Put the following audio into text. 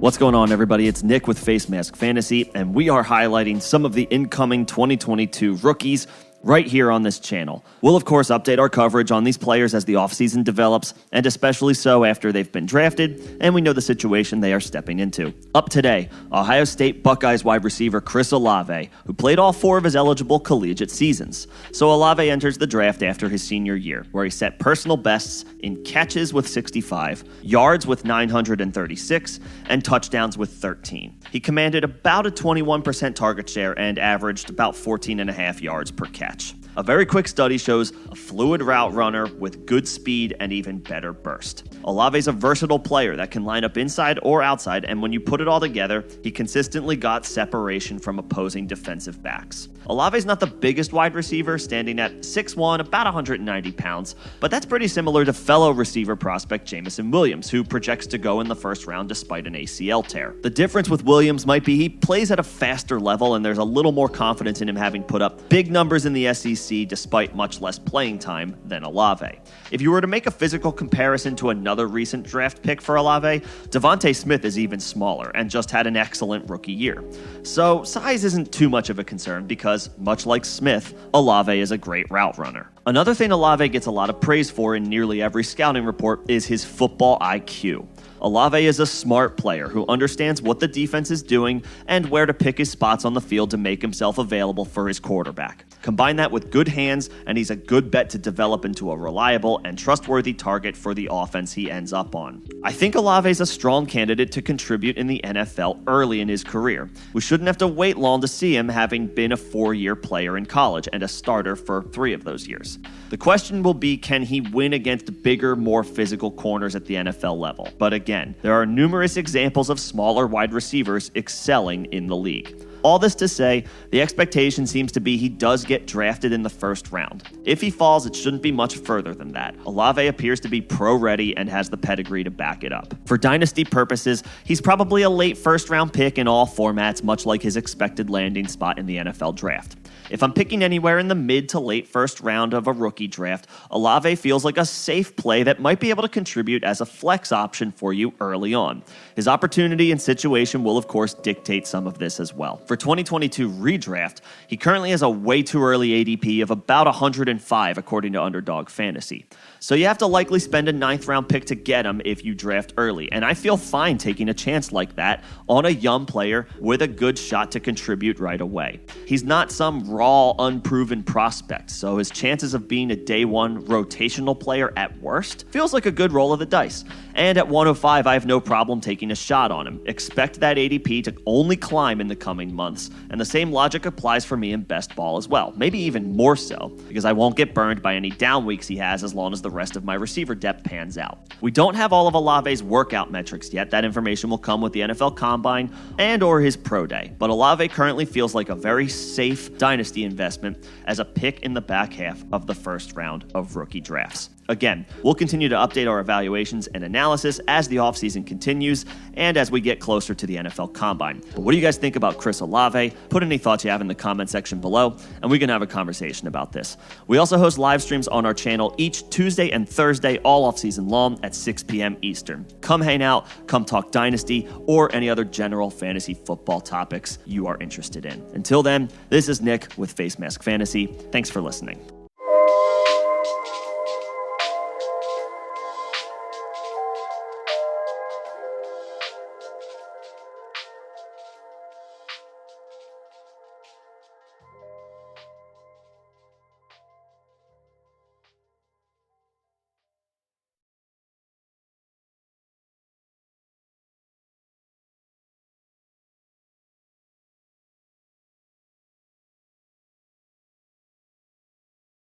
What's going on, everybody? It's Nick with Facemask Fantasy, and we are highlighting some of the incoming 2022 rookies right here on this channel. We'll, of course, update our coverage on these players as the offseason develops, and especially so after they've been drafted, and we know the situation they are stepping into. Up today, Ohio State Buckeyes wide receiver Chris Olave, who played all 4 of his eligible collegiate seasons. So Olave enters the draft after his senior year, where he set personal bests in catches with 65, yards with 936, and touchdowns with 13. He commanded about a 21% target share and averaged about 14.5 yards per catch. A very quick study shows a fluid route runner with good speed and even better burst. Olave's a versatile player that can line up inside or outside, and when you put it all together, he consistently got separation from opposing defensive backs. Olave's not the biggest wide receiver, standing at 6'1", about 190 pounds, but that's pretty similar to fellow receiver prospect Jameson Williams, who projects to go in the first round despite an ACL tear. The difference with Williams might be he plays at a faster level, and there's a little more confidence in him having put up big numbers in the SEC despite much less playing time than Olave. If you were to make a physical comparison to another recent draft pick for Olave, Devontae Smith is even smaller and just had an excellent rookie year. So size isn't too much of a concern because, much like Smith, Olave is a great route runner. Another thing Olave gets a lot of praise for in nearly every scouting report is his football IQ. Olave is a smart player who understands what the defense is doing and where to pick his spots on the field to make himself available for his quarterback. Combine that with good hands, and he's a good bet to develop into a reliable and trustworthy target for the offense he ends up on. I think Olave is a strong candidate to contribute in the NFL early in his career. We shouldn't have to wait long to see him, having been a 4-year player in college and a starter for 3 of those years. The question will be, can he win against bigger, more physical corners at the NFL level? But again, there are numerous examples of smaller wide receivers excelling in the league. All this to say, the expectation seems to be he does get drafted in the first round. If he falls, it shouldn't be much further than that. Olave appears to be pro-ready and has the pedigree to back it up. For dynasty purposes, he's probably a late first-round pick in all formats, much like his expected landing spot in the NFL draft. If I'm picking anywhere in the mid to late first round of a rookie draft, Olave feels like a safe play that might be able to contribute as a flex option for you early on. His opportunity and situation will, of course, dictate some of this as well. For 2022 redraft, he currently has a way too early ADP of about 105 according to Underdog Fantasy. So you have to likely spend a 9th round pick to get him if you draft early, and I feel fine taking a chance like that on a young player with a good shot to contribute right away. He's not some raw, unproven prospect, so his chances of being a day 1 rotational player at worst feels like a good roll of the dice. And at 105, I have no problem taking a shot on him. Expect that ADP to only climb in the coming months, and the same logic applies for me in best ball as well, maybe even more so, because I won't get burned by any down weeks he has as long as the rest of my receiver depth pans out. We don't have all of Olave's workout metrics yet. That information will come with the NFL Combine and or his pro day, but Olave currently feels like a very safe dynasty investment as a pick in the back half of the first round of rookie drafts. Again, we'll continue to update our evaluations and analysis as the offseason continues and as we get closer to the NFL Combine. But what do you guys think about Chris Olave? Put any thoughts you have in the comment section below, and we can have a conversation about this. We also host live streams on our channel each Tuesday and Thursday all offseason long at 6 p.m. Eastern. Come hang out, come talk Dynasty, or any other general fantasy football topics you are interested in. Until then, this is Nick with Facemask Fantasy. Thanks for listening.